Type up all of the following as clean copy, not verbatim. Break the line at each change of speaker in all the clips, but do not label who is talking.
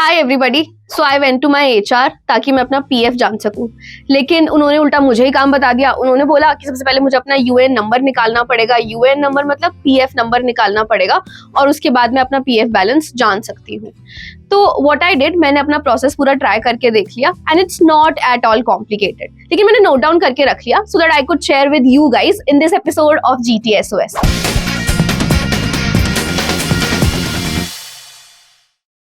Hi everybody. So I went to my HR ताकि मैं अपना पीएफ जान सकूं, लेकिन उन्होंने उल्टा मुझे ही काम बता दिया। उन्होंने बोला कि सबसे पहले मुझे अपना यूएएन नंबर निकालना पड़ेगा, यूएएन नंबर मतलब पीएफ नंबर निकालना पड़ेगा और उसके बाद मैं अपना पीएफ बैलेंस जान सकती हूँ। तो व्हाट आई डिड, मैंने अपना प्रोसेस पूरा ट्राई करके देख लिया and it's not at all complicated, लेकिन मैंने नोट डाउन करके रख लिया so that I could share with you guys in this episode of GTSOS।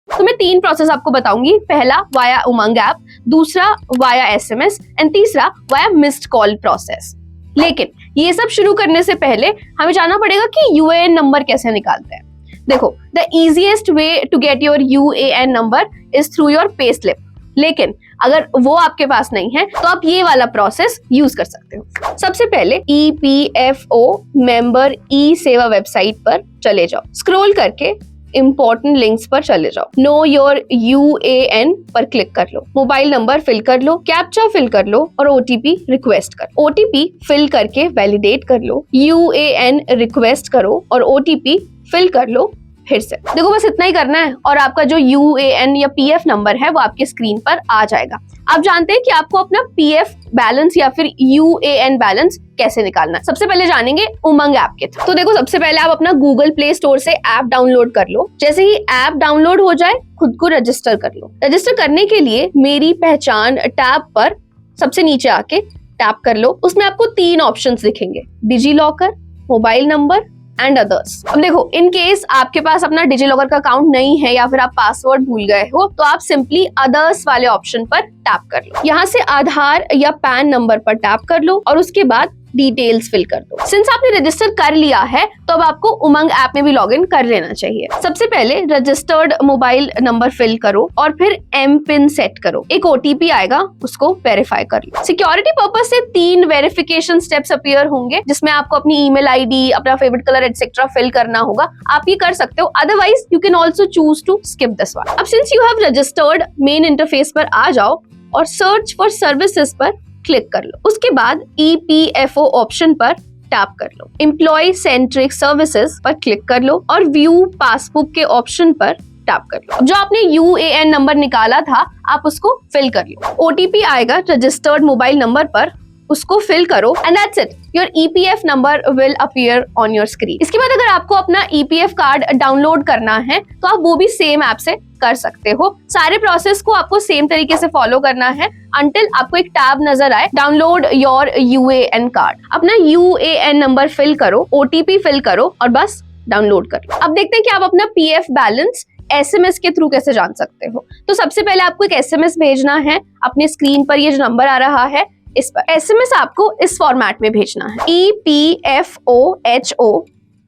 तो मैं 3 प्रोसेस आपको बताऊंगी। पहला वाया उमंग ऐप, दूसरा वाया एसएमएस एंड तीसरा वाया मिस्ड कॉल प्रोसेस। लेकिन ये सब शुरू करने से पहले हमें जानना पड़ेगा कि यूएएन नंबर कैसे निकालते हैं। देखो, the easiest way to get your UAN number is through your pay slip, लेकिन अगर वो आपके पास नहीं है तो आप ये वाला प्रोसेस यूज कर सकते हो। सबसे पहले EPFO मेंबर ई सेवा वेबसाइट पर चले जाओ, स्क्रॉल करके इंपॉर्टेंट लिंक्स पर चले जाओ, नो योर यूएएन पर क्लिक कर लो, मोबाइल नंबर फिल कर लो, कैप्चा फिल कर लो और ओटीपी रिक्वेस्ट कर। ओटीपी फिल करके वैलिडेट कर लो, यूएएन रिक्वेस्ट करो और ओटीपी फिल कर लो फिर से। देखो, बस इतना ही करना है और आपका जो यूएएन या पीएफ नंबर है वो आपके स्क्रीन पर आ जाएगा। आप जानते हैं कि आपको अपना पीएफ बैलेंस या फिर यूएएन बैलेंस कैसे निकालना है। सबसे पहले जानेंगे उमंग ऐप के थ्रू। तो देखो, सबसे पहले आप अपना गूगल प्ले स्टोर से ऐप डाउनलोड कर लो। जैसे ही ऐप डाउनलोड हो जाए खुद को रजिस्टर कर लो। रजिस्टर करने के लिए मेरी पहचान टैब पर सबसे नीचे आके टैप कर लो। उसमें आपको 3 ऑप्शंस दिखेंगे, DigiLocker, mobile number and others. अब देखो, इन केस आपके पास अपना डिजी लॉकर का अकाउंट नहीं है या फिर आप पासवर्ड भूल गए हो तो आप सिंपली अदर्स वाले ऑप्शन पर टैप कर लो। यहाँ से आधार या पैन नंबर पर टैप कर लो और उसके बाद डिटेल्स फिल कर दो। सिंस आपने रजिस्टर कर लिया है तो अब आपको उमंग ऐप में भी लॉगिन कर लेना चाहिए। सबसे पहले रजिस्टर्ड मोबाइल नंबर फिल करो और फिर एम पिन सेट करो। एक ओटीपी आएगा, उसको वेरीफाई कर लो। सिक्योरिटी पर्पज से 3 वेरिफिकेशन स्टेप्स अपीयर होंगे जिसमें आपको अपनी ईमेल आईडी, अपना फेवरेट कलर एटसेट्रा फिल करना होगा। आप ये कर सकते हो, otherwise you can also choose to skip this one. अब since you have registered, main interface पर आ जाओ और सर्च फॉर सर्विसेज पर क्लिक कर लो। उसके बाद EPFO ऑप्शन पर टैप कर लो, एम्प्लॉय सेंट्रिक सर्विसेज पर क्लिक कर लो और व्यू पासबुक के ऑप्शन पर टैप कर लो। जो आपने यूएएन नंबर निकाला था आप उसको फिल कर लो। ओटीपी आएगा रजिस्टर्ड मोबाइल नंबर पर, उसको फिल करो and that's it, your EPF number will appear on your screen. इसके बाद अगर आपको अपना EPF कार्ड डाउनलोड करना है तो आप वो भी सेम ऐप से कर सकते हो। सारे प्रोसेस को आपको सेम तरीके से फॉलो करना है अंटिल आपको एक टैब नजर आए, डाउनलोड योर यूएएन कार्ड। अपना यूएएन नंबर फिल करो, ओटीपी फिल करो और बस डाउनलोड कर लो। अब देखते हैं कि आप अपना पीएफ बैलेंस SMS के थ्रू कैसे जान सकते हो। तो सबसे पहले आपको एक SMS भेजना है। अपने स्क्रीन पर ये जो नंबर आ रहा है इस पर SMS आपको इस फॉर्मेट में भेजना है, EPFOHO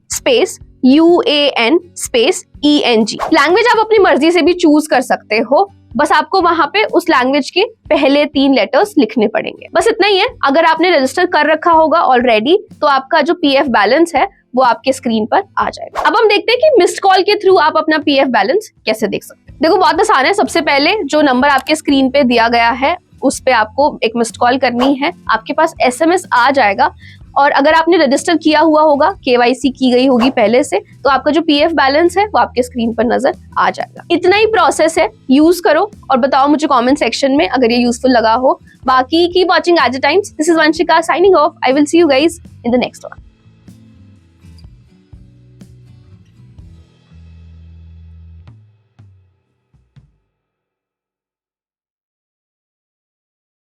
space UAN space ENG। Language आप अपनी मर्जी से भी चूज कर सकते हो, बस आपको वहां पे उस लैंग्वेज के पहले 3 लेटर्स लिखने पड़ेंगे। बस इतना ही है। अगर आपने रजिस्टर कर रखा होगा ऑलरेडी तो आपका जो पीएफ बैलेंस है वो आपके स्क्रीन पर आ जाएगा। अब हम देखते हैं कि मिस्ड कॉल के थ्रू आप अपना पीएफ बैलेंस कैसे देख सकते हैं। देखो, बहुत आसान है। सबसे पहले जो नंबर आपके स्क्रीन पे दिया गया है उस पे आपको एक मिस्ड कॉल करनी है। आपके पास SMS आ जाएगा और अगर आपने रजिस्टर किया हुआ होगा, KYC की गई होगी पहले से, तो आपका जो पीएफ बैलेंस है वो आपके स्क्रीन पर नजर आ जाएगा। इतना ही प्रोसेस है, यूज करो और बताओ मुझे कमेंट सेक्शन में अगर ये यूजफुल लगा हो। बाकी keep watching at a times. This is Vanshika signing off. I will see you guys in the next one.